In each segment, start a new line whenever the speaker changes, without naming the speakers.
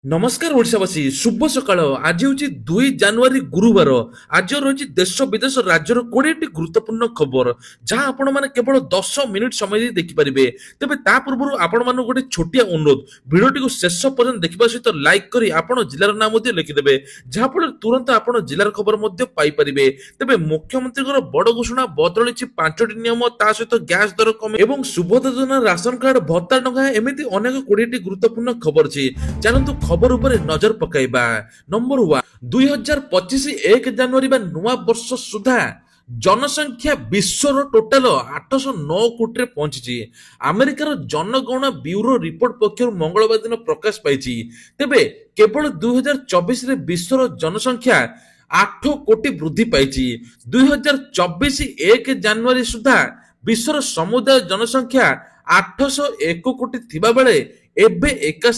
नमस्कार ओडावासी शुभ सकाळ आज हूँ 2 जानुरी गुरुवार आज रही देश विदेश राज्यर 20टी गुरुत्वपूर्ण खबर जहाँ आपण मैंने केवल 10 मिनिट समय देखिपारे तेज ता पूर्व आपण मान गोटे छोटिया अनुरोध भिडियोटी को शेष पर्यटन देखा सहित लाइक कर आपण जिलार नाम लिखिदेवे जहाँफल तुरंत आपण जिलार खबर पाइपर तेज मुख्यमंत्री बड़ घोषणा बदली 5टी नियम ता सहित गैस दर कम एवं सुभद्रा योजना राशन कार्ड भत्ता टंका एमती अनेक 20टी गुरुत्वपूर्ण खबर अच्छी चलतु खबर उपरे नजर पकाइबा। नंबर 1 2025 1 जानुरी नुआ वर्ष सुधा जनसंख्या विश्वर टोटाल 809 कोटी रे पहुंची। अमेरिकार जनगणना ब्यूरो रिपोर्ट पक्षर मंगलवार दिन प्रकाश पाई तेबे केवल 2024 रे विश्वर जनसंख्या 8 कोटी वृद्धि पाई। 2024 1 जानुरी सुधा विश्वर समुदाय जनसंख्या 801 कोटी थिबा बेले एबे एका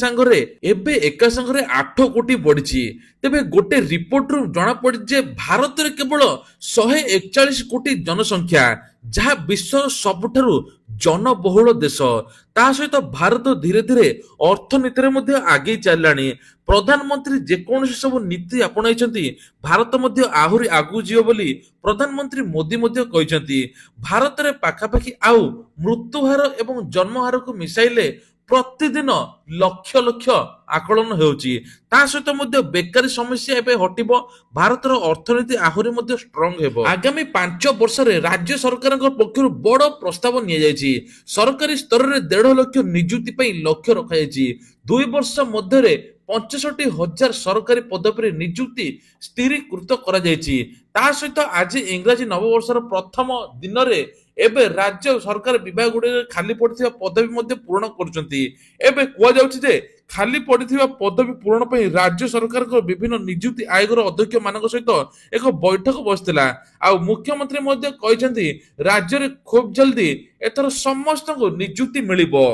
संगरे 8 कोटी बढ़ी। तेबे गोटे रिपोर्ट रु जना पड़ी जे भारत रे केवल 141 कोटी जनसंख्या जहाँ विश्व सबुठारु जनबहुल देश ता सहित भारत धीरे धीरे अर्थनीति रे मध्य आगे चललानी। प्रधानमंत्री जेकोसी सब नीति आपणाइछंती भारत मध्य आहुरी आगु जियो बोली प्रधानमंत्री मोदी मध्य कहिछंती। भारत रे पाखापाखि आउ मृत्युहार एवं जन्महार को मिसाइले प्रतिदिन लक्ष लक्ष आकलन होउची ता सहित मध्य बेकारी समस्या एबे हटिबो भारतर अर्थनीति आहुरी मध्य स्ट्रांग हेबो। आगामी 5 वर्ष रे राज्य सरकार पक्षरु बड़ प्रस्ताव निया जायछि। सरकारी स्तर रे 1.5 लाख नियुक्ति पई लक्ष्य रखा जायछि। 2 वर्ष मध्य रे 65,000 सरकारी पदवी नियुक्ति स्थिरीकृत करा जायछि। ता सहित आज इंग्राजी नववर्षर प्रथम दिन रे एबे राज्य सरकार विभाग गुडे खाली पड़िथिबा पदवी मध्य पूर्ण करूछंती। एबे कुआ जाउछि जे खाली पड़िथिबा पदवी पूर्ण पई राज्य सरकार को विभिन्न नियुक्ति आयोगर अध्यक्ष मानक सहित एक बैठक बसथिला आ मुख्यमंत्री मध्य कहिसंती राज्य रे खूब जल्दी एथर समस्त को नियुक्ति मिलिबो।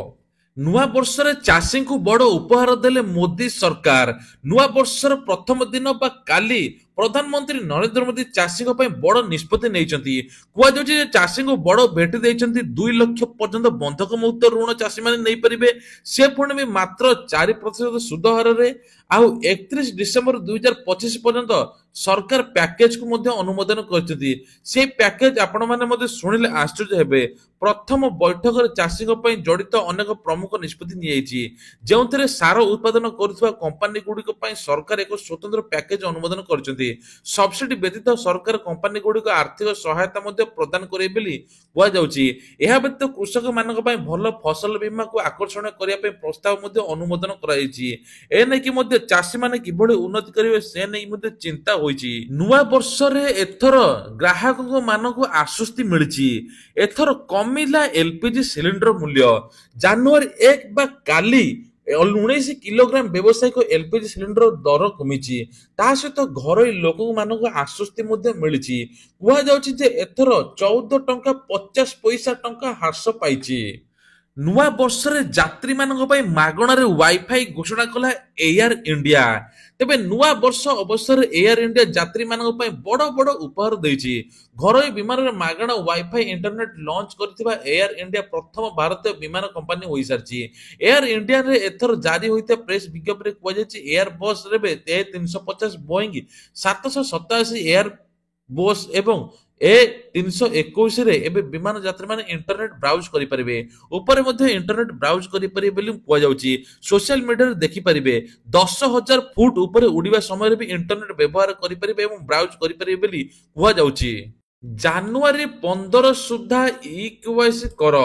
नुआ वर्ष रे चाषी को बड़ उपहार देले मोदी सरकार। नुआ वर्षर प्रथम दिन बा काली प्रधानमंत्री नरेंद्र मोदी चाषी बड़ निष्पत्ति नहीं कहुचे चाषी को बड़ भेट देते 2 लाख पर्यंत बंधक मुक्त ऋण चाषी मैंने नहीं पारे से पुणी भी मात्र 4% सुध हार रे आउ 31 डिसेंबर 2025 पर्यंत सरकार पैकेज को मध्य अनुमोदन करछथि। से पैकेज आपण माने शुणिले आश्चर्य हेबे। प्रथम बैठक रे चाषी जड़ित अनेक प्रमुख निष्पत्ति नियाइछि जेउथरे सार उत्पादन करुवा कंपनी गुडी सरकार एक स्वतंत्र पैकेज अनुमोदन करछथि। सब्सिडी व्यतीत सरकार कंपनी गुडी आर्थिक सहायता मध्य प्रदान करे बेली कुआ जाउछि। एहा व्यतीत कृषक मानक पय भल फसल बीमा को आकर्षण करिया पय प्रस्ताव मध्य अनुमोदन कराइछि। ए नै कि मध्य चाषी माने किभଳି उन्नति करिवे से नै मध्य चिंता होइछि। नुआ वर्ष रे एथर ग्राहक मानक आश्वस्ति मिलिछि। एथर कमिला एलपीजी सिलिंडर मूल्य जनवरी 1 बा काली 19 किलोग्राम व्यावसायिक एलपीजी सिलिंडर दर कमिछि ता सहित घर लोक मानक आश्वस्ति मध्य मिलिछि। कुआ जाउछि जे एथर 14 टंका 50 पैसा टंका ह्रास पाइछि। नुआ वर्ष रे यात्री मानक पय मागणा रे वाईफाई घोषणा कला एयर इंडिया। तेबे नुआ वर्ष अवसर एयर इंडिया यात्री मानक पय बड़ बड़ उपहार दैछि। घरोई विमान रे मागणा वाईफाई इंटरनेट लॉन्च करथिबा एयर इंडिया प्रथम भारतीय विमान कंपनी होई सारछि। एयर इंडिया रे एथर जारी होइते प्रेस विज्ञप्ति रे कुआ जाछि एयर बस रे 350 बोइंग 787 एयर बस एवं A321 रे एबे विमान यात्री माने इंटरनेट ब्राउज करि परिबे। ऊपर मध्ये इंटरनेट ब्राउज करि परिबे बोली कुआ जाउछि। सोशल मीडिया रे देखि परिबे 10,000 फुट ऊपर उड़ीबा समय रे भी इंटरनेट व्यवहार करि परिबे एवं ब्राउज करि परिबे बोली कुआ जाउछि। जानुआरी 15 सुधा ई-केवाईसी कर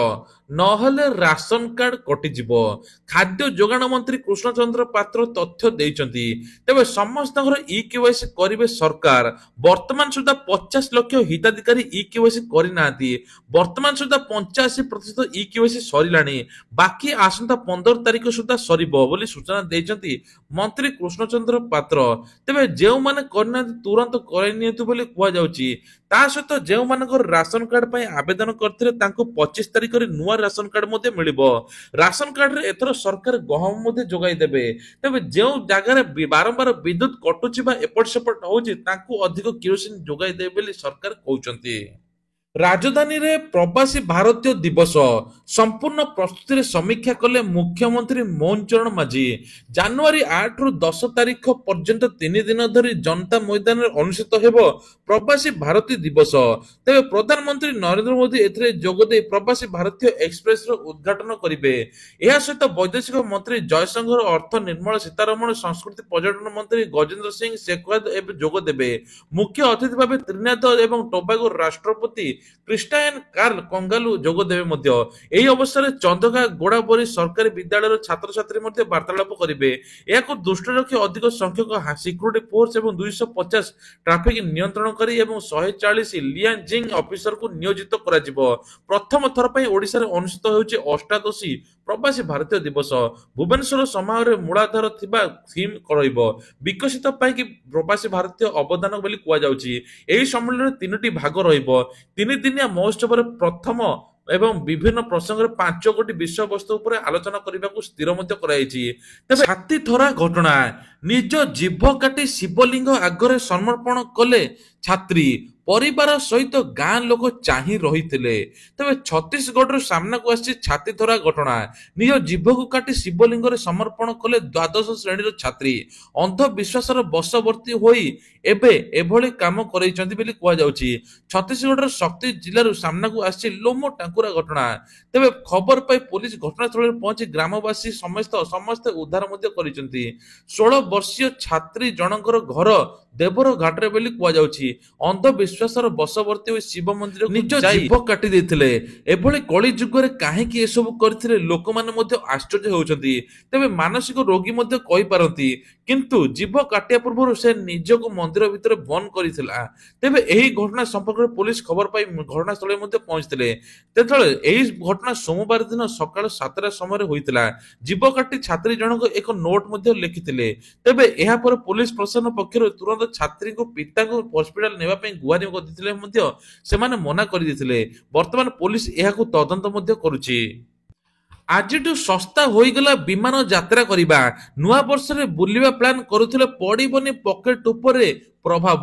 नहले राशन कार्ड कटि जिवो। खाद्य जोगाण मंत्री कृष्णचंद्र पात्र तथ्य देइचंती। तेबे समस्त ई-केवाईसी करिवे सरकार। वर्तमान सुधा 50 लाख हिताधिकारी ई-केवाईसी करि नांती। वर्तमान सुधा 85% ई-केवाईसी सरिलानी बाकी आसंता 15 तारिख सुधा सरिबो बोली सूचना देइचंती मंत्री कृष्णचंद्र पात्र। तेबे जेउ माने करनांती तुरंत कराइ नियंतु बोली कुआ जाउची। ता सहित जेउ मानकर राशन कार्ड पय आवेदन करथिले तांको 25 तारिख रे नुआ राशन कार्ड मध्ये मिलिबो। राशन कार्ड रे एथर सरकार गहम मध्ये जोगाई देबे। तबे जेउ जागा रे बारंबार विद्युत कटुची बा एपट सेपट होउची तांको अधिक किरोसिन जोगाई देबे बोली सरकार कहउचंती। ରାଜଧାନୀରେ ପ୍ରବାସୀ ଭାରତୀୟ ଦିବସ ସମ୍ପୂର୍ଣ୍ଣ ପ୍ରସ୍ତୁତିରେ ସମୀକ୍ଷା କଲେ ମୁଖ୍ୟମନ୍ତ୍ରୀ ମୋହନ ଚରଣ ମାଝୀ। ଜାନୁଆରୀ 8ରୁ 10 ତାରିଖ ପର୍ଯ୍ୟନ୍ତ 3 ଦିନ ଧରି ଜନତା ମଇଦାନରେ ଅନୁଷ୍ଠିତ ହେବ ପ୍ରବାସୀ ଭାରତୀୟ ଦିବସ। ତେବେ ପ୍ରଧାନମନ୍ତ୍ରୀ ନରେନ୍ଦ୍ର ମୋଦି ଏଥିରେ ଯୋଗଦେଇ ପ୍ରବାସୀ ଭାରତୀୟ ଏକ୍ସପ୍ରେସର ଉଦ୍ଘାଟନ କରିବେ। ଏହା ସହିତ ବୈଦେଶିକ ମନ୍ତ୍ରୀ ଜୟଶଙ୍କର, ଅର୍ଥ ନିର୍ମଳା ସୀତାରମଣ, ସଂସ୍କୃତି ପର୍ଯ୍ୟଟନ ମନ୍ତ୍ରୀ ଗଜେନ୍ଦ୍ର ସିଂ ଶେଖାୱତ ଏବେ ଯୋଗ ଦେବେ। ମୁଖ୍ୟ ଅତିଥି ଭାବେ ତ୍ରିନାଦ ଏବଂ ଟୋବାଗୋ ରାଷ୍ଟ୍ରପତି କ୍ରିଷ୍ଟାୟନ କାର୍ଲ କଙ୍ଗାଲୁ ଯୋଗ ଦେବେ ମଧ୍ୟ। ଏହି ଅବସରରେ ଚନ୍ଦକା ଗୋଡାବରୀ ସରକାରୀ ବିଦ୍ୟାଳୟର ଛାତ୍ରଛାତ୍ରୀ ମଧ୍ୟ ବାର୍ତ୍ତାଳାପ କରିବେ। ଏହାକୁ ଦୃଷ୍ଟିରେ ରଖି ଅଧିକ ସଂଖ୍ୟକ ସିକ୍ୟୁରିଟି ଫୋର୍ସ ଏବଂ 250 ଟ୍ରାଫିକ ନିୟନ୍ତ୍ରଣକାରୀ ଏବଂ 140 ଲିଆଜିଂ ଅଫିସରକୁ ନିୟୋଜିତ କରାଯିବ। ପ୍ରଥମ ଥର ପାଇଁ ଓଡ଼ିଶାରେ ଅନୁଷ୍ଠିତ ହେଉଛି ଅଷ୍ଟାଦଶୀ ପ୍ରବାସୀ ଭାରତୀୟ ଦିବସ। ଭୁବନେଶ୍ୱର ସମାରୋହରେ ମୂଳାଧାର ଥିବା ଥିମ୍ ରହିବ ବିକଶିତ ପାଇଁକି ପ୍ରବାସୀ ଭାରତୀୟ ଅବଦାନ ବୋଲି କୁହାଯାଉଛି। ଏହି ସମ୍ମିଳନୀରେ 3ଟି ଭାଗ ରହିବ। 3 ଦିନିଆ ମହୋତ୍ସବରେ ପ୍ରଥମ ଏବଂ ବିଭିନ୍ନ ପ୍ରସଙ୍ଗରେ 5 ଗୋଟି ବିଷୟବସ୍ତୁ ଉପରେ ଆଲୋଚନା କରିବାକୁ ସ୍ଥିର ମଧ୍ୟ କରାଯାଇଛି। ତେବେ ଛାତି ଥରା ଘଟଣା, ନିଜ ଜିଭ କାଟି ଶିବଲିଙ୍ଗ ଆଗରେ ସମର୍ପଣ କଲେ ଛାତ୍ରୀ, ପରିବାର ସହିତ ଗାଁ ଲୋକ ଚାହିଁ ରହିଥିଲେ। ତେବେ ଛତିଶଗଡ଼ରୁ ସାମ୍ନାକୁ ଆସିଛି ଛାତି ଥରା ଘଟଣା। ନିଜ ଜିଭକୁ କାଟି ଶିବଲିଙ୍ଗରେ ସମର୍ପଣ କଲେ ଦ୍ୱାଦଶ ଶ୍ରେଣୀର ଛାତ୍ରୀ। ଅନ୍ଧବିଶ୍ୱାସର ବଶବର୍ତ୍ତୀ ହୋଇ ଏବେ ଏଭଳି କାମ କରାଇଛନ୍ତି ବୋଲି କୁହାଯାଉଛି। ଛତିଶଗଡ଼ର ଶକ୍ତି ଜିଲ୍ଲାରୁ ସାମ୍ନାକୁ ଆସିଛି ଲୋମ ଟାଙ୍କୁରା ଘଟଣା। ତେବେ ଖବର ପାଇ ପୋଲିସ ଘଟଣାସ୍ଥଳରେ ପହଞ୍ଚି ଗ୍ରାମବାସୀ ସମସ୍ତେ ଉଦ୍ଧାର ମଧ୍ୟ କରିଛନ୍ତି। 16 ବର୍ଷୀୟ ଛାତ୍ରୀ ଜଣଙ୍କର ଘର ଦେବର ଘାଟରେ ବୋଲି କୁହାଯାଉଛି। ଅନ୍ଧବିଶ୍ୱାସର ବଶବର୍ତ୍ତୀ ହୋଇ ଶିବ ମନ୍ଦିରକୁ ନିଜ ଜିଭ କାଟି ଦେଇଥିଲେ। ଏଭଳି କଳି ଯୁଗରେ କାହିଁକି ଏସବୁ କରିଥିଲେ ଲୋକମାନେ ମଧ୍ୟ ଆଶ୍ଚର୍ଯ୍ୟ ହେଉଛନ୍ତି। ତେବେ ମାନସିକ ରୋଗୀ ମଧ୍ୟ କହିପାରନ୍ତି, କିନ୍ତୁ ଜିଭ କାଟିବା ପୂର୍ବରୁ ସେ ନିଜକୁ ମନ୍ଦିର ଭିତରେ ବନ୍ଦ କରିଥିଲା। ତେବେ ଏହି ଘଟଣା ସମ୍ପର୍କରେ ପୋଲିସ ଖବର ପାଇ ଘଟଣାସ୍ଥଳରେ ମଧ୍ୟ ପହଞ୍ଚିଥିଲେ। ତେବେଳେ ଏହି ଘଟଣା ସୋମବାର ଦିନ ସକାଳ 7ଟା ସମୟରେ ହୋଇଥିଲା। ଜିଭ କାଟି ଛାତ୍ରୀ ଜଣକ ଏକ ନୋଟ ମଧ୍ୟ ଲେଖିଥିଲେ। ତେବେ ଏହାପରେ ପୋଲିସ ପ୍ରଶାସନ ପକ୍ଷରୁ ତୁରନ୍ତ ଛାତ୍ରୀଙ୍କୁ ପିତାଙ୍କୁ ହସ୍ପିଟାଲ ନେବା ପାଇଁ ଗୁହାରି କରିଥିଲେ ମଧ୍ୟ ସେମାନେ ମନା କରିଦେଇଥିଲେ। ବର୍ତ୍ତମାନ ପୋଲିସ ଏହାକୁ ତଦନ୍ତ ମଧ୍ୟ କରୁଛି। ଆଜିଠୁ ଶସ୍ତା ହୋଇଗଲା ବିମାନ ଯାତ୍ରା କରିବା। ନୂଆ ବର୍ଷରେ ବୁଲିବା ପ୍ଲାନ୍ କରୁଥିଲେ, ପଡିବନି ପକେଟ ଉପରେ ପ୍ରଭାବ।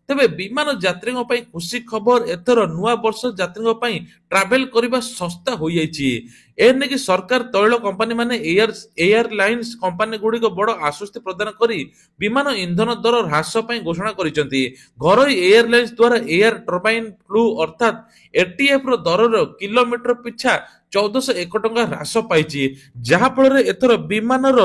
ତେବେ ବିମାନ ଯାତ୍ରୀଙ୍କ ପାଇଁ ଖୁସି ଖବର, ଏଥର ନୂଆ ବର୍ଷ ଯାତ୍ରୀଙ୍କ ପାଇଁ ଟ୍ରାଭେଲ କରିବା ଶସ୍ତା ହୋଇଯାଇଛି। ଏନେକି ସରକାର ତୈଳ କମ୍ପାନୀ ମାନେ ଏୟାରଲାଇନ୍ସ କମ୍ପାନୀ ଗୁଡିକ ବଡ ଆଶ୍ୱସ୍ତି ପ୍ରଦାନ କରି ବିମାନ ଇନ୍ଧନ ଦର ହ୍ରାସ ପାଇଁ ଘୋଷଣା କରିଛନ୍ତି। ଘରୋଇ ଏୟାରଲାଇନ୍ସ ଦ୍ୱାରା ଏୟାର ଟର୍ବାଇନ ଫ୍ଲୁ ଅର୍ଥାତ୍ ଏଟିଏଫ ର ଦରର କିଲୋମିଟର ପିଛା 1401 ଟଙ୍କା ହ୍ରାସ ପାଇଛି, ଯାହା ଫଳରେ ଏଥର ବିମାନର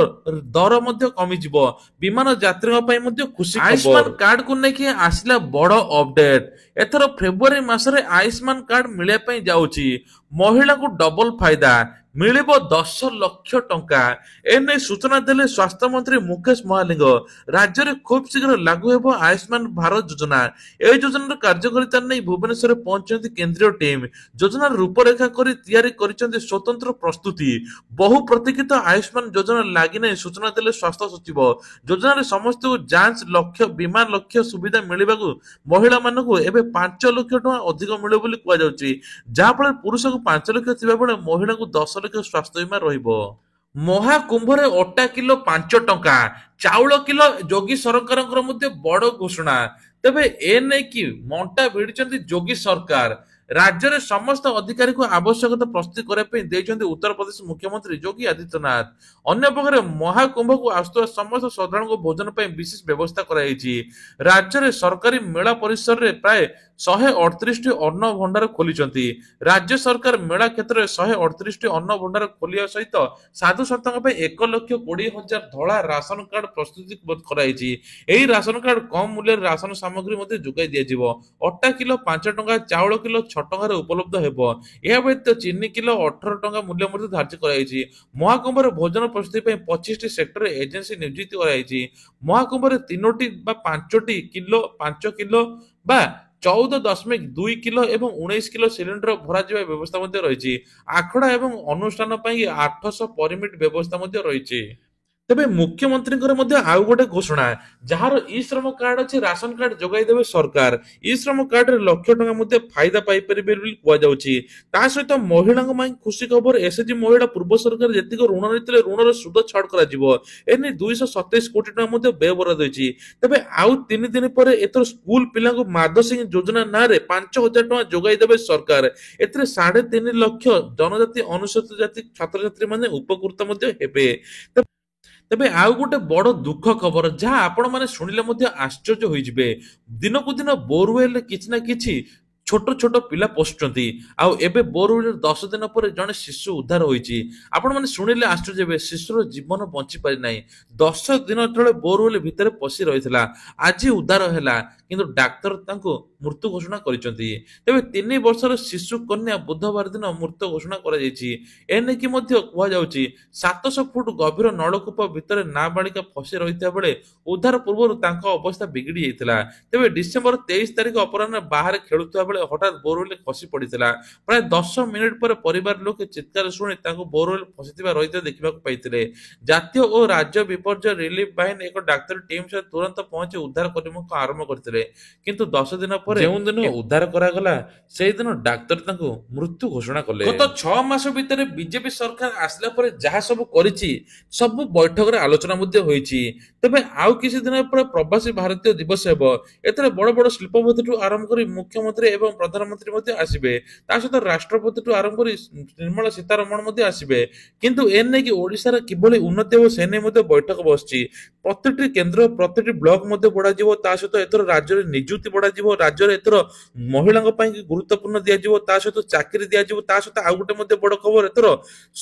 ଦର ମଧ୍ୟ କମିଯିବ। ବିମାନ ଯାତ୍ରୀଙ୍କ ପାଇଁ ମଧ୍ୟ ଖୁସି ଖବର। ଆୟୁଷ୍ମାନ କାର୍ଡକୁ ନେଇକି ଆସିଲା ବଡ ଅପଡେଟ। ଏଥର ଫେବୃଆରୀ ମାସରେ ଆୟୁଷ୍ମାନ କାର୍ଡ ମିଳିବା ପାଇଁ ଯାଉଛି। ମହିଳାଙ୍କୁ ଡବଲ ଫାଇଦା, ମିଳିବ 10 ଲକ୍ଷ ଟଙ୍କା। ଏନେଇ ସୂଚନା ଦେଲେ ସ୍ୱାସ୍ଥ୍ୟମନ୍ତ୍ରୀ ମୁକେଶ ମହାଲିଙ୍ଗ। ରାଜ୍ୟରେ ଖୁବ୍ ଶୀଘ୍ର ଲାଗୁ ହେବ ଆୟୁଷ୍ମାନ ଭାରତ ଯୋଜନା। ଏହି ଯୋଜନାର କାର୍ଯ୍ୟକାରିତା ନେଇ ଭୁବନେଶ୍ୱରରେ ପହଞ୍ଚିଛନ୍ତି କେନ୍ଦ୍ରୀୟ ଟିମ୍। ଯୋଜନାର ରୂପରେଖା କରି ତିଆରି କରିଛନ୍ତି ସ୍ୱତନ୍ତ୍ର ପ୍ରସ୍ତୁତି। ବହୁ ପ୍ରତୀକ୍ଷିତ ଆୟୁଷ୍ମାନ ଯୋଜନା ଲାଗି ନେଇ ସୂଚନା ଦେଲେ ସ୍ୱାସ୍ଥ୍ୟ ସଚିବ। ଯୋଜନାରେ ସମସ୍ତଙ୍କୁ ଯାଞ୍ଚ ଲକ୍ଷ୍ୟ ବୀମା ଲକ୍ଷ୍ୟ ସୁବିଧା ମିଳିବାକୁ ମହିଳାମାନଙ୍କୁ ଏବେ 5 ଲକ୍ଷ ଟଙ୍କା ଅଧିକ ମିଳିବ ବୋଲି କୁହାଯାଉଛି। ଯାହାଫଳରେ ପୁରୁଷକୁ 5 ଲକ୍ଷ ଥିବା ବେଳେ ମହିଳାଙ୍କୁ 10 ଲକ୍ଷ ସ୍ୱାସ୍ଥ୍ୟ ବୀମା ରହିବ। ମହାକୁମ୍ଭରେ ଅଟା କିଲୋ 5 ଟଙ୍କା, ଚାଉଳ କିଲୋ ଯୋଗୀ ସରକାରଙ୍କର ମଧ୍ୟ ବଡ ଘୋଷଣା। ତେବେ ଏ ନେଇକି ମଣ୍ଟା ଭିଡିଛନ୍ତି ଯୋଗୀ ସରକାର। ରାଜ୍ୟରେ ସମସ୍ତ ଅଧିକାରୀଙ୍କୁ ଆବଶ୍ୟକତା ପ୍ରସ୍ତୁତି କରିବା ପାଇଁ ଦେଇଛନ୍ତି ଉତ୍ତରପ୍ରଦେଶ ମୁଖ୍ୟମନ୍ତ୍ରୀ ଯୋଗୀ ଆଦିତ୍ୟନାଥ। ଅନ୍ୟପକ୍ଷରେ ମହାକୁମ୍ଭକୁ ଆସୁଥିବା ସମସ୍ତ ଶ୍ରଦ୍ଧାଳୁଙ୍କ ଭୋଜନ ପାଇଁ ବିଶେଷ ବ୍ୟବସ୍ଥା କରାଯାଇଛି। ରାଜ୍ୟରେ ସରକାରୀ ମେଳା ପରିସରରେ ପ୍ରାୟ 138ଟି ଅନ୍ନ ଭଣ୍ଡାର ଖୋଲିଛନ୍ତି। ରାଜ୍ୟ ସରକାର ମେଳା କ୍ଷେତ୍ରରେ 138ଟି ଅନ୍ନ ଭଣ୍ଡାର ଖୋଲିବା ସହିତ ସାଧୁସନ୍ଥଙ୍କ ପାଇଁ 1,20,000 ଧଳା ରାସନ କାର୍ଡ ପ୍ରସ୍ତୁତି କରାଯାଇଛି। ଏହି ରାସନ କାର୍ଡ କମ୍ ମୂଲ୍ୟରେ ରାସନ ସାମଗ୍ରୀ ମଧ୍ୟ ଯୋଗାଇ ଦିଆଯିବ। ଅଟା କିଲୋ 5 ଟଙ୍କା, ଚାଉଳ କିଲୋ 6 ଟଙ୍କାରେ ଉପଲବ୍ଧ ହେବ। ଏହା ବ୍ୟତୀତ ଚିନି କିଲୋ 18 ଟଙ୍କା ମୂଲ୍ୟ ମଧ୍ୟ ଧାର୍ଯ୍ୟ କରାଯାଇଛି। ମହାକୁମ୍ଭରେ ଭୋଜନ ପ୍ରସ୍ତୁତି ପାଇଁ 25ଟି ସେକ୍ଟରରେ ଏଜେନ୍ସି ନିଯୁକ୍ତ କରାଯାଇଛି। ମହାକୁମ୍ଭରେ 3ଟି ବା 5ଟି କିଲୋ 5 କିଲୋ ବା 14.2 କିଲୋ ଏବଂ 19 କିଲୋ ସିଲିଣ୍ଡର ଭରାଯିବା ବ୍ୟବସ୍ଥା ମଧ୍ୟ ରହିଛି। ଆଖଡା ଏବଂ ଅନୁଷ୍ଠାନ ପାଇଁ 800 ପରିମିଟ ବ୍ୟବସ୍ଥା ମଧ୍ୟ ରହିଛି। ତେବେ ମୁଖ୍ୟମନ୍ତ୍ରୀଙ୍କର ମଧ୍ୟ ଆଉ ଗୋଟେ ଘୋଷଣା, ଯାହାର ଇ ଶ୍ରମ କାର୍ଡ ଅଛି ରାସନ କାର୍ଡ ଯୋଗାଇ ଦେବେ ସରକାର। ଇ ଶ୍ରମ କାର୍ଡରେ ଲକ୍ଷ ଟଙ୍କା ମଧ୍ୟ ଫାଇଦା ପାଇପାରିବେ ବୋଲି କୁହାଯାଉଛି। ତା ସହିତ ମହିଳାଙ୍କ ପାଇଁ ଖୁସି ଖବର, ଏସଏଚଜି ମହିଳା ପୂର୍ବ ସରକାର ଯେତିକି ଋଣ ନେଇଥିଲେ ଋଣର ସୁଧ ଛାଡ଼ କରାଯିବ। ଏନେଇ 227 କୋଟି ଟଙ୍କା ମଧ୍ୟ ବ୍ୟୟ ବରାଦ ହୋଇଛି। ତେବେ ଆଉ 3 ଦିନ ପରେ ଏଥର ସ୍କୁଲ ପିଲାଙ୍କୁ ମାଧସିଂ ଯୋଜନା ନାଁରେ 5,000 ଟଙ୍କା ଯୋଗାଇ ଦେବେ ସରକାର। ଏଥିରେ 3.5 ଲକ୍ଷ ଜନଜାତି ଅନୁସୂଚିତ ଜାତି ଛାତ୍ରଛାତ୍ରୀ ମାନେ ଉପକୃତ ମଧ୍ୟ ହେବେ। ତେବେ ଆଉ ଗୋଟେ ବଡ ଦୁଃଖ ଖବର, ଯାହା ଆପଣ ମାନେ ଶୁଣିଲେ ମଧ୍ୟ ଆଶ୍ଚର୍ଯ୍ୟ ହୋଇଯିବେ। ଦିନକୁ ଦିନ ବୋରୱେଲରେ କିଛି ନା କିଛି ଛୋଟ ଛୋଟ ପିଲା ପଶୁଛନ୍ତି। ଆଉ ଏବେ ବୋରୱେଲରେ 10 ଦିନ ପରେ ଜଣେ ଶିଶୁ ଉଦ୍ଧାର ହୋଇଛି। ଆପଣ ମାନେ ଶୁଣିଲେ ଆଶ୍ଚର୍ଯ୍ୟ ହେବେ, ଶିଶୁର ଜୀବନ ବଞ୍ଚି ପାରି ନାହିଁ। 10 ଦିନ ତଳେ ବୋରୱେଲ ଭିତରେ ପଶି ରହିଥିଲା, ଆଜି ଉଦ୍ଧାର ହେଲା, କିନ୍ତୁ ଡାକ୍ତର ତାଙ୍କୁ ମୃତ୍ୟୁ ଘୋଷଣା କରିଛନ୍ତି। ତେବେ 3 ବର୍ଷର ଶିଶୁ କନ୍ୟା ବୁଧବାର ଦିନ ମୃତ୍ୟୁ ଘୋଷଣା କରାଯାଇଛି। ଏନେଇକି ମଧ୍ୟ କୁହାଯାଉଛି 700 ଫୁଟ ଗଭୀର ନଳକୂପ ଭିତରେ ନାବାଳିକା ଫସି ରହିଥିବା ବେଳେ ଉଦ୍ଧାର ପୂର୍ବରୁ ତାଙ୍କ ଅବସ୍ଥା ବିଗିଡି ଯାଇଥିଲା। ତେବେ ଡିସେମ୍ବର 23 ତାରିଖ ଅପରାହ୍ନରେ ବାହାରେ ଖେଳୁଥିବା ବେଳେ ହଠାତ୍ ବୋରୱେଲରେ ଖସି ପଡିଥିଲା। ପ୍ରାୟ 10 ମିନିଟ ପରେ ପରିବାର ଲୋକେ ଚିତ୍କାର ଶୁଣି ତାଙ୍କୁ ବୋରୱେଲ ଫସିଥିବା ରହିଥିବା ଦେଖିବାକୁ ପାଇଥିଲେ। ଜାତୀୟ ଓ ରାଜ୍ୟ ବିପର୍ଯ୍ୟୟ ରିଲିଫ ବାହିନୀ ଏକ ଡାକ୍ତରୀ ଟିମ୍ ସହ ତୁରନ୍ତ ପହଞ୍ଚି ଉଦ୍ଧାର କରିବାକୁ ଆରମ୍ଭ କରିଥିଲେ। କିନ୍ତୁ 10 ଦିନ ପରେ ଯେଉଁଦିନ ଉଦ୍ଧାର କରାଗଲା, ସେଇଦିନ ଡାକ୍ତର ତାଙ୍କୁ ମୃତ୍ୟୁ ଘୋଷଣା କଲେ। ଗତ 6 ମାସ ଭିତରେ ବିଜେପି ସରକାର ଆସିଲା ପରେ ଯାହା ସବୁ କରିଛି, ସବୁ ବୈଠକରେ ଆଲୋଚନା ମଧ୍ୟ ହୋଇଛି। ତେବେ ଆଉ କିଛି ଦିନ ପରେ ପ୍ରବାସୀ ଭାରତୀୟ ଦିବସ ହେବ। ଏଥିରେ ବଡ ବଡ ଶିଳ୍ପପତିଠୁ ଆରମ୍ଭ କରି ମୁଖ୍ୟମନ୍ତ୍ରୀ ଏବଂ ପ୍ରଧାନମନ୍ତ୍ରୀ ମଧ୍ୟ ଆସିବେ। ତା ସହିତ ରାଷ୍ଟ୍ରପତିଠୁ ଆରମ୍ଭ କରି ନିର୍ମଳା ସୀତାରମଣ ମଧ୍ୟ ଆସିବେ। କିନ୍ତୁ ଏ ନେଇକି ଓଡିଶାର କିଭଳି ଉନ୍ନତି ହେବ ସେ ନେଇ ମଧ୍ୟ ବୈଠକ ବସିଛି। ପ୍ରତିଟି କେନ୍ଦ୍ର, ପ୍ରତିଟି ବ୍ଲକ ମଧ୍ୟ ବଢାଯିବ। ତା ସହିତ ଏଥର ରାଜ୍ୟରେ ନିଯୁକ୍ତି ବଢାଯିବ। ରାଜ୍ୟରେ ଏଥର ମହିଳାଙ୍କ ପାଇଁ ଗୁରୁତ୍ୱପୂର୍ଣ୍ଣ ଦିଆଯିବ। ତା ସହିତ ଚାକିରି ଦିଆଯିବ। ତା ସହିତ ଆଉ ଗୋଟେ ମଧ୍ୟ ବଡ ଖବର, ଏଥର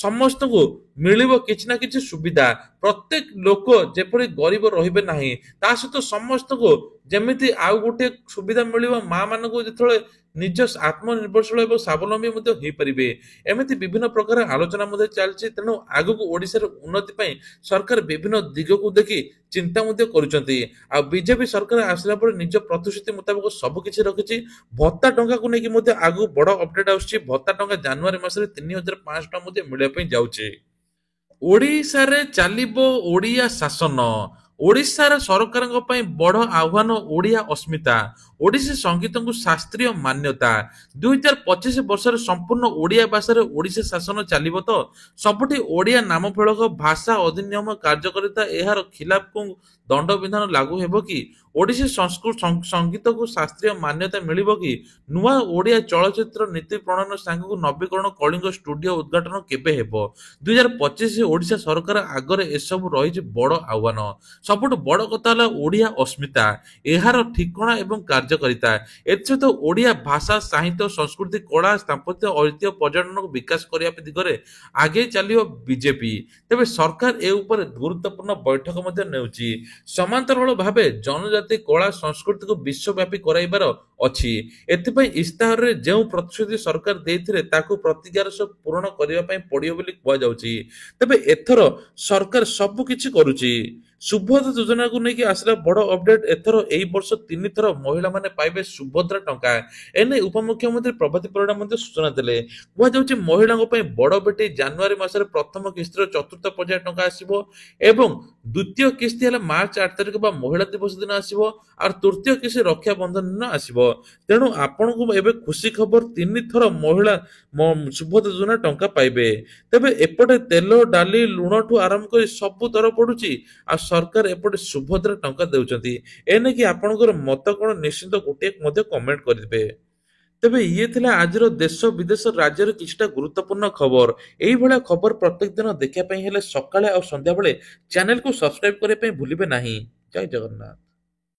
ସମସ୍ତଙ୍କୁ ମିଳିବ କିଛି ନା କିଛି ସୁବିଧା। ପ୍ରତ୍ୟେକ ଲୋକ ଯେପରି ଗରିବ ରହିବେ ନାହିଁ, ତା ସହିତ ସମସ୍ତଙ୍କୁ ଯେମିତି ଆଉ ଗୋଟେ ସୁବିଧା ମିଳିବ, ମା ମାନଙ୍କୁ ଯେତେବେଳେ ନିଜ ଆତ୍ମନିର୍ଭରଶୀଳ ଏବଂ ସ୍ୱାବଲମ୍ବୀ ମଧ୍ୟ ହେଇପାରିବେ। ଏମିତି ବିଭିନ୍ନ ପ୍ରକାର ଆଲୋଚନା ମଧ୍ୟ ଚାଲିଛି। ତେଣୁ ଆଗକୁ ଓଡିଶାର ଉନ୍ନତି ପାଇଁ ସରକାର ବିଭିନ୍ନ ଦିଗକୁ ଦେଖି ଚିନ୍ତା ମଧ୍ୟ କରୁଛନ୍ତି। ଆଉ ବିଜେପି ସରକାର ଆସିଲା ପରେ ନିଜ ପ୍ରତିଶ୍ରୁତି ମୁତାବକ ସବୁ କିଛି ରଖିଛି। ଭତ୍ତା ଟଙ୍କାକୁ ନେଇକି ମଧ୍ୟ ଆଗକୁ ବଡ ଅପଡେଟ ଆସୁଛି। ଭତ୍ତା ଟଙ୍କା ଜାନୁଆରୀ ମାସରେ 3,500 ଟଙ୍କା ମଧ୍ୟ ମିଳିବା ପାଇଁ ଯାଉଛି। ଓଡ଼ିଶାରେ ଚାଲିବ ଓଡ଼ିଆ ଶାସନ। ଓଡ଼ିଶାର ସରକାରଙ୍କ ପାଇଁ ବଡ଼ ଆହ୍ୱାନ ଓଡ଼ିଆ ଅସ୍ମିତା। ଓଡ଼ିଶୀ ସଙ୍ଗୀତକୁ ଶାସ୍ତ୍ରୀୟ ମାନ୍ୟତା। 2025 ବର୍ଷରେ ସମ୍ପୂର୍ଣ୍ଣ ଓଡ଼ିଆ ଭାଷାରେ ଓଡ଼ିଶା ଶାସନ ଚାଲିବ ତ? ସବୁଠି ଓଡ଼ିଆ ନାମଫଳକ, ଭାଷା ଅଧିନିୟମ କାର୍ଯ୍ୟକାରିତା, ଏହାର ଖିଲାପକୁ ଦଣ୍ଡବିଧାନ ଲାଗୁ ହେବ କି? ଓଡ଼ିଶୀ ସଙ୍ଗୀତକୁ ଶାସ୍ତ୍ରୀୟ ମାନ୍ୟତା ମିଳିବ କି? ନୂଆ ଓଡ଼ିଆ ଚଳଚ୍ଚିତ୍ର ନୀତି ପ୍ରଣୟନ ସାଙ୍ଗକୁ ନବୀକରଣ କଳିଙ୍ଗ ଷ୍ଟୁଡିଓ ଉଦ୍ଘାଟନ କେବେ ହେବ? 2025 ଓଡ଼ିଶା ସରକାର ଆଗରେ ଏସବୁ ରହିଛି ବଡ଼ ଆହ୍ୱାନ। ସବୁଠୁ ବଡ଼ କଥା ହେଲା ଓଡ଼ିଆ ଅସ୍ମିତା, ଏହାର ଠିକଣା ଏବଂ କାର୍ଯ୍ୟକାରିତା। ଏଥିସହିତ ଓଡ଼ିଆ ଭାଷା, ସାହିତ୍ୟ, ସଂସ୍କୃତି, କଳା, ସ୍ଥାପତ୍ୟ, ଐତିହ୍ୟ, ପର୍ଯ୍ୟଟନକୁ ବିକାଶ କରିବା ଦିଗରେ ଆଗେଇ ଚାଲିବ ବିଜେପି। ତେବେ ସରକାର ଏ ଉପରେ ଗୁରୁତ୍ୱପୂର୍ଣ୍ଣ ବୈଠକ ମଧ୍ୟ ନେଉଛି। ସମାନ୍ତରାଳ ଭାବେ ଜନଜାତି, କଳା, ସଂସ୍କୃତିକୁ ବିଶ୍ୱବ୍ୟାପୀ କରାଇବାର ଅଛି। ଏଥିପାଇଁ ଇସ୍ତାହାରରେ ଯେଉଁ ପ୍ରତିଶ୍ରୁତି ସରକାର ଦେଇଥିଲେ ତାକୁ ପ୍ରତିଜ୍ଞାର ସହ ପୂରଣ କରିବା ପାଇଁ ପଡିବ ବୋଲି କୁହାଯାଉଛି। ତେବେ ଏଥର ସରକାର ସବୁ କିଛି କରୁଛି। ସୁଭଦ୍ରା ଯୋଜନାକୁ ନେଇକି ଆସିଲା ବଡ ଅପଡେଟ। ଏଥର ଏଇ ବର୍ଷ 3 ଥର ମହିଳାମାନେ ପାଇବେ ସୁଭଦ୍ରା ଟଙ୍କା। ଏନେଇ ଉପମୁଖ୍ୟମନ୍ତ୍ରୀ ପ୍ରଭାତୀ ପରିଡ଼ା ମଧ୍ୟ ସୂଚନା ଦେଲେ। କୁହାଯାଉଛି ମହିଳାଙ୍କ ପାଇଁ ବଡ ବେଟି ଜାନୁଆରୀ ମାସରେ ପ୍ରଥମ କିସ୍ତିର ଚତୁର୍ଥ ପର୍ଯ୍ୟାୟ ଟଙ୍କା ଆସିବ ଏବଂ ଦ୍ୱିତୀୟ କିସ୍ତି ହେଲା ମାର୍ଚ୍ଚ 8 ତାରିଖ ବା ମହିଳା ଦିବସ ଦିନ ଆସିବ। ଆଉ ତୃତୀୟ କିସ୍ତି ରକ୍ଷାବନ୍ଧନ ଦିନ ଆସିବ। ତେଣୁ ଆପଣଙ୍କୁ ଏବେ ଖୁସି ଖବର, 3 ଥର ମହିଳା ସୁଭଦ୍ରା ଯୋଜନା ଟଙ୍କା ପାଇବେ। ତେବେ ଏପଟେ ତେଲ, ଡାଲି, ଲୁଣଠୁ ଆରମ୍ଭ କରି ସବୁ ଦର ବଢୁଛି, ଆଉ ସରକାର ଏପଟେ ସୁଭଦ୍ରା ଟଙ୍କା ଦେଉଛନ୍ତି। ଏ ନେଇକି ଆପଣଙ୍କର ମତ କଣ, ନିଶ୍ଚିନ୍ତ ଗୋଟିଏ ମଧ୍ୟ କମେଣ୍ଟ କରିବେ। ତେବେ ଇଏ ଥିଲା ଆଜିର ଦେଶ ବିଦେଶ ରାଜ୍ୟର କିଛିଟା ଗୁରୁତ୍ୱପୂର୍ଣ୍ଣ ଖବର। ଏଇଭଳିଆ ଖବର ପ୍ରତ୍ୟେକ ଦିନ ଦେଖିବା ପାଇଁ ହେଲେ ସକାଳେ ଆଉ ସନ୍ଧ୍ୟାବେଳେ ଚ୍ୟାନେଲକୁ ସବସ୍କ୍ରାଇବ କରିବା ପାଇଁ ଭୁଲିବେ ନାହିଁ। ଜୟ ଜଗନ୍ନାଥ।